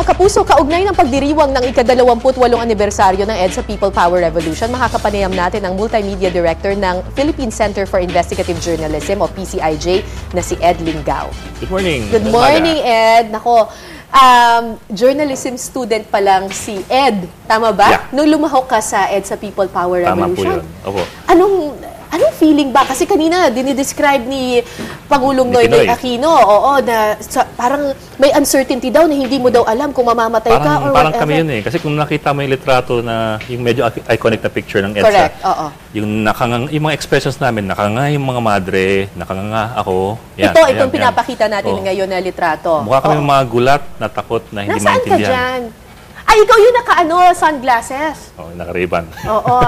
mga kapuso, kaugnay ng pagdiriwang ng ika-28 anibersaryo ng EDSA People Power Revolution, makakapanayam natin ang Multimedia Director ng Philippine Center for Investigative Journalism o PCIJ na si Ed Lingao. Good morning. Good morning, Ed. Nako, journalism student pa lang si Ed. Tama ba? Yeah. Nung lumahok ka sa EDSA People Power Revolution. Tama po yun. Opo. Anong feeling ba? Kasi kanina, dinidescribe ni Pangulong Noynoy Aquino, na parang may uncertainty daw na hindi mo daw alam kung mamamatay ka or parang whatever. kami yun eh. Kasi kung nakita mo yung litrato na yung medyo iconic na picture ng EDSA. Correct, oo. Yung mga expressions namin, nakanganga yung mga madre, nakanganga ako. Yan, Itong pinapakita natin ngayon na litrato. Mukha kami mga gulat, na takot, na hindi Nasaan ka maintindihan. dyan? Ay, ikaw yung sunglasses. Oh, naka-ribbon. Oo.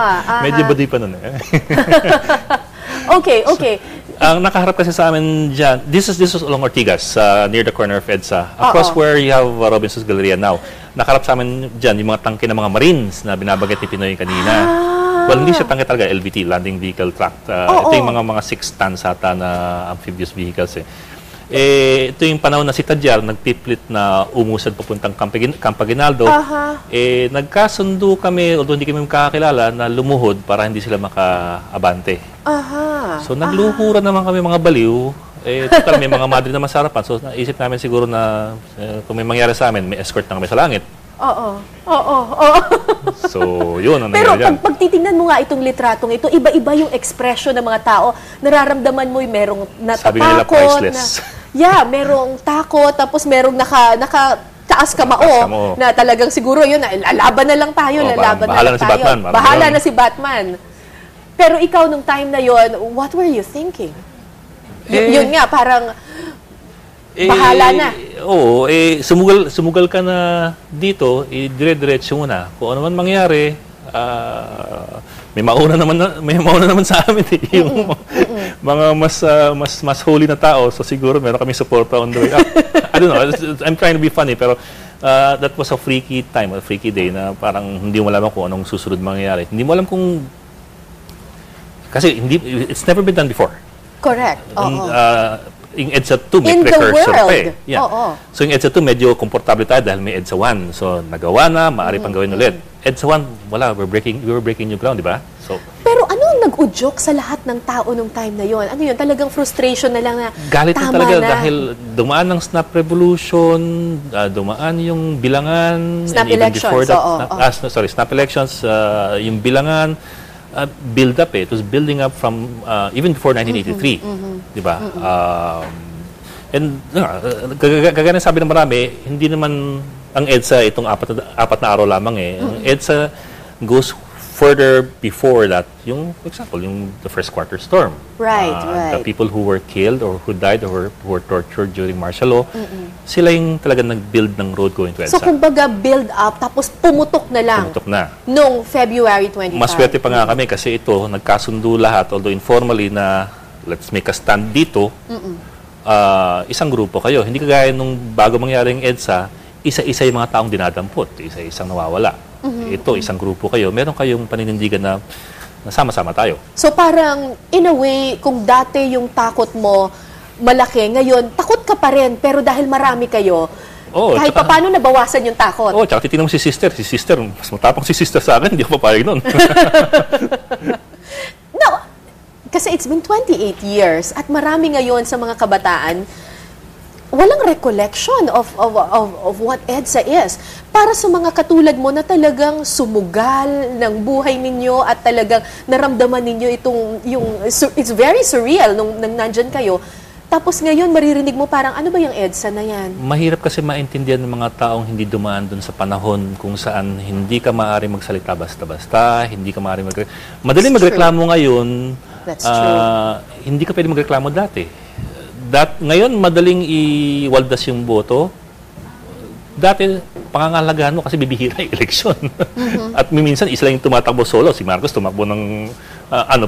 Medyo body pa nun eh. Okay. Ang nakaharap kasi sa amin dyan, this is along Ortigas, near the corner of EDSA. Across where you have Robinson's Galleria now. Nakaharap sa amin dyan, yung mga tangke ng mga Marines na binabanggit ni Pinoy kanina. Well, hindi siya tangke talaga, LVT, Landing Vehicle Tract. Ito yung mga 6 tons ata na amphibious vehicles eh. Ito yung panahon na si Tadyar nagpiplit na umusad papuntang Campaginaldo. Nagkasundo kami, although hindi kami makakakilala, na lumuhod para hindi sila makaabante. So nagluhuran naman kami mga baliw. Total may mga madre naman sa harapan. So naisip namin siguro na kung may mangyari sa amin, may escort na kami sa langit. Oo. So, yun ang Pero nangyari dyan. pag titingnan mo nga itong litratong ito, iba-iba yung expression ng mga tao. Nararamdaman mo yung merong natatakot. Sabi nila priceless. Merong takot, tapos merong taas kamao na talagang siguro yun, lalaban na lang tayo, bahala na si Batman. Bahala na si Batman. Pero ikaw, nung time na yon, what were you thinking? Yun nga, parang bahala na. Oo, sumugal ka na dito, dire-diretso mo na. Kung ano man mangyari, may mauna naman sa amin yung mga mas holy na tao. So siguro meron kaming suporta on the way up. I don't know, I'm trying to be funny, pero that was a freaky time, a freaky day na parang hindi mo alam kung anong susunod mangyayari. Hindi mo alam kung kasi it's never been done before. Correct. Yung EDSA 2 may precursor pa eh. Yeah. So yung EDSA 2 medyo komportable tayo dahil may EDSA 1. So nagawa na, maaari pang gawin ulit. EDSA 1, wala, we were breaking new ground, di ba? So, pero ano ang nag-udyok sa lahat ng tao nung time na yon? Ano yun? Talagang frustration na lang na galit tama na talaga na. Dahil dumaan ng Snap Revolution, dumaan yung bilangan. Snap and even elections. before that, Snap elections, yung bilangan, build up eh. It was building up from even before 1983. Di ba? And kagaya sabi ng marami, hindi naman ang EDSA itong apat na araw lamang eh. Ang EDSA goes further before that, for example, the first quarter storm. Right. The people who were killed or who died or who were tortured during martial law, sila yung talaga nag-build ng road going to EDSA. So, kumbaga, build up, tapos pumutok na lang. Pumutok na. Noong February 25. Maswerte pa nga kami kasi ito, nagkasundo lahat, although informally na let's make a stand dito, isang grupo kayo. Hindi kagaya nung bago mangyari yung EDSA, isa-isa yung mga taong dinadampot, isa-isang nawawala. Ito, isang grupo kayo. Meron kayong paninindigan na sama-sama tayo. So parang, in a way, kung dati yung takot mo malaki, ngayon, takot ka pa rin, pero dahil marami kayo, kahit paano nabawasan yung takot. Tsaka titignan mo si sister. Si sister, mas matapang si sister sa akin, hindi ako papayag nun. No, kasi it's been 28 years at marami ngayon sa mga kabataan walang recollection of what EDSA is. Para sa mga katulad mo na talagang sumugal ng buhay ninyo at talagang naramdaman ninyo it's very surreal nung nandyan kayo. Tapos ngayon, maririnig mo parang, ano ba yung EDSA na yan? Mahirap kasi maintindihan ng mga taong hindi dumaan dun sa panahon kung saan hindi ka maaari magsalita basta-basta, hindi ka maaari madaling magreklamo ngayon. That's true. Hindi ka pwede magreklamo dati. Ngayon, madaling iwaldas yung boto. Dati, pangangalagahan mo kasi bibihira yung eleksyon. At minsan, isa lang yung tumatakbo solo. Si Marcos tumakbo ng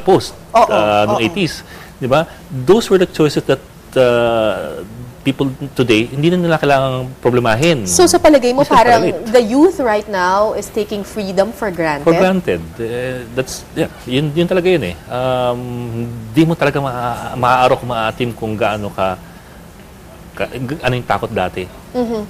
post noong 80s. Diba? Those were the choices that people today, hindi na nila kailangang problemahin. So sa palagay mo, parang the youth right now is taking freedom for granted? For granted. Yun talaga yun eh. Hindi mo talaga maaarok, maatim kung gaano ano yung takot dati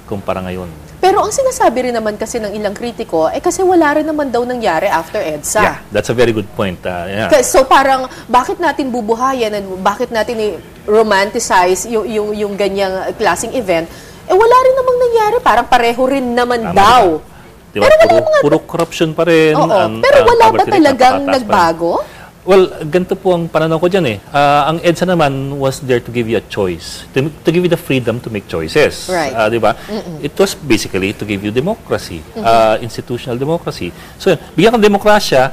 kumpara ngayon. Pero ang sinasabi rin naman kasi ng ilang kritiko, kasi wala rin naman daw nangyari after EDSA. Yeah, that's a very good point. Yeah. So parang, bakit natin bubuhayan and bakit natin romanticize yung ganyang klaseng event? Wala rin namang nangyari. Parang pareho rin naman Tama daw. Diba? Pero wala puro corruption pa rin. Oo. Pero wala ba talagang nagbago? Well, ganito po ang pananaw ko dyan eh. Ang EDSA naman was there to give you a choice. To give you the freedom to make choices. Right. Di ba? It was basically to give you democracy. Institutional democracy. So, bigyan kang demokrasya,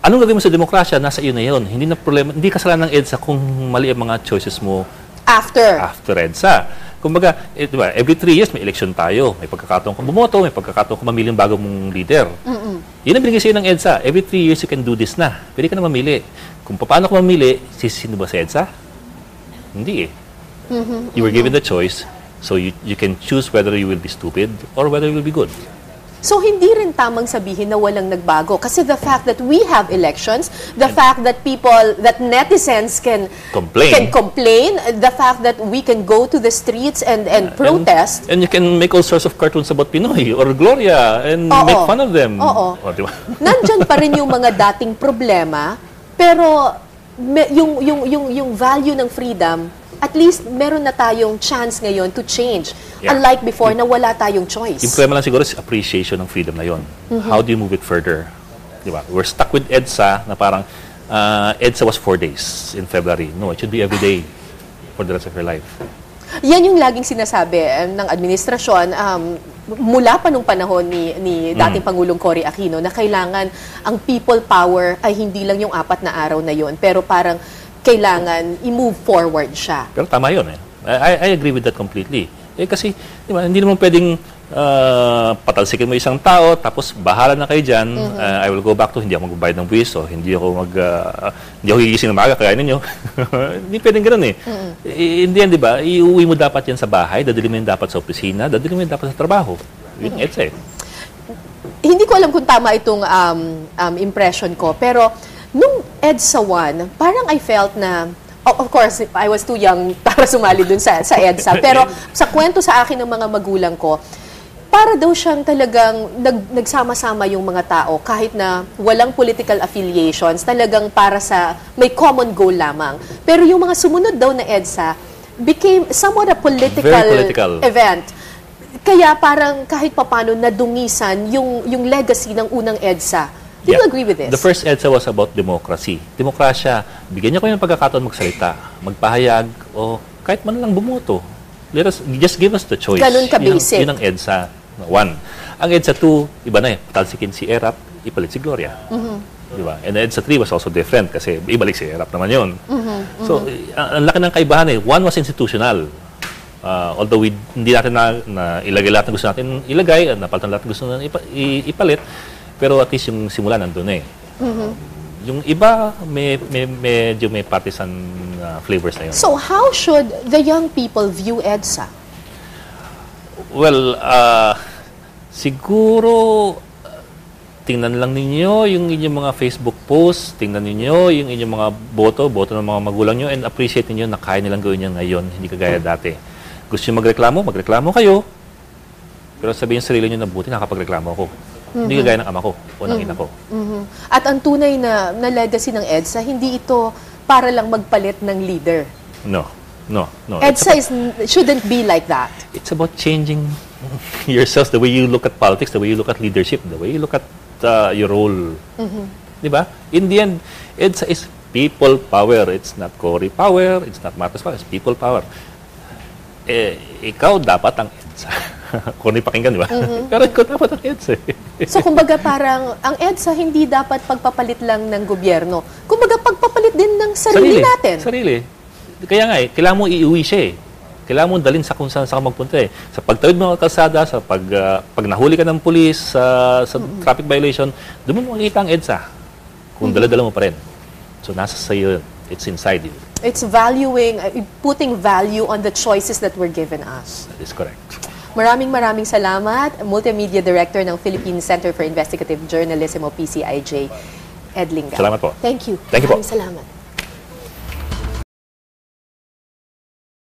anong gagawin mo sa demokrasya, nasa iyo na yun. Hindi na problema, hindi kasalanan ng EDSA kung mali ang mga choices mo After EDSA. Kumbaga, diba, every 3 years may election tayo. May pagkakataon kang bumoto, may pagkakataon kang mamili ng bagong leader. Yun ang binigay sa'yo ng EDSA. Every 3 years you can do this na. Pwede ka na mamili. Kung paano ka mamili, sino ba sa EDSA? Hindi eh. You were given the choice, so you can choose whether you will be stupid or whether you will be good. So, hindi rin tamang sabihin na walang nagbago. Kasi the fact that we have elections, the fact that netizens can complain, the fact that we can go to the streets and protest. And you can make all sorts of cartoons about Pinoy or Gloria and make fun of them. Oo. Diba? Nandyan pa rin yung mga dating problema, pero yung value ng freedom, at least meron na tayong chance ngayon to change. Yeah. Unlike before na wala tayong choice. Yung problema lang siguro is appreciation ng freedom na yon. How do you move it further? Diba? We're stuck with EDSA na parang EDSA was 4 days in February. No, it should be every day for the rest of your life. Yan yung laging sinasabi ng administrasyon mula pa nung panahon ni dating Pangulong Cory Aquino na kailangan ang people power ay hindi lang yung 4 na araw na yon, pero parang kailangan i-move forward siya. Pero tama yun eh. I agree with that completely. Kasi diba, hindi naman pwedeng patalsikin mo isang tao tapos bahala na kayo dyan. I will go back to hindi ako magbabayad ng buwis o hindi ako gigising ng maaga kaya ninyo. Hindi pwedeng ganoon eh. Hindi yan, di ba? Iuwi mo dapat yan sa bahay, dadali mo yan dapat sa opisina, dadali mo yan dapat sa trabaho. Yun ang EDSA eh. Hindi ko alam kung tama itong impression ko, pero nung EDSA 1, parang I felt na, of course, I was too young para sumali dun sa EDSA. Pero sa kwento sa akin ng mga magulang ko, para daw siyang talagang nagsama-sama yung mga tao kahit na walang political affiliations, talagang para sa may common goal lamang. Pero yung mga sumunod daw na EDSA became somewhat a political event. Kaya parang kahit papano nadungisan yung legacy ng unang EDSA. Do you agree with this? The first EDSA was about democracy. Demokrasya, bigyan niyo kayo ng pagkakataon magsalita, magpahayag, o kahit man lang bumoto. Just give us the choice. Ganun ka-basic. Yun ang EDSA 1. Ang EDSA 2, iba na eh. Patalsikin si ERAP, ipalit si Gloria. Diba? And EDSA 3 was also different kasi ibalik si ERAP naman yun. So, ang laki ng kaibahan eh. One was institutional. Although hindi natin na ilagay lahat ng gusto natin ilagay, napalitan lahat ng gusto natin ipalit, pero at least yung simula nandun eh. Yung iba, medyo may partisan flavors na yun. So how should the young people view EDSA? Well, siguro tingnan lang ninyo yung inyong mga Facebook posts, tingnan ninyo yung inyong mga boto ng mga magulang nyo, and appreciate ninyo na kaya nilang gawin yan ngayon, hindi kagaya dati. Gusto nyo magreklamo kayo. Pero sabihin sa sarili nyo na buti nakapagreklamo ako. Hindi kagaya ng ama ko o ng ina ko. At ang tunay na legacy ng EDSA, hindi ito para lang magpalit ng leader. No. EDSA shouldn't be like that. It's about changing yourselves, the way you look at politics, the way you look at leadership, the way you look at your role. Diba? In the end, EDSA is people power. It's not Cory power, it's not Marcos power, it's people power. Ikaw dapat ang EDSA. Kung pakinggan, di ba? Pero ikaw dapat ang EDSA. So, kumbaga parang, ang EDSA hindi dapat pagpapalit lang ng gobyerno. Kumbaga, pagpapalit din ng sarili natin. Sarili. Kaya nga eh, kailangan mo iuwi siya eh. Kailangan mo dalhin sa kung saan ka magpunta eh. Sa pagtawid mo ng kalsada, sa pag nahuli ka ng pulis, sa traffic violation, doon mo makikita ang EDSA. Kung dala-dala mo pa rin. So, nasa sa'yo, it's inside you. It's putting value on the choices that were given us. That is correct. Maraming salamat, Multimedia Director ng Philippine Center for Investigative Journalism o PCIJ, Ed Linga. Salamat po. Thank you. Thank you po. Maraming salamat.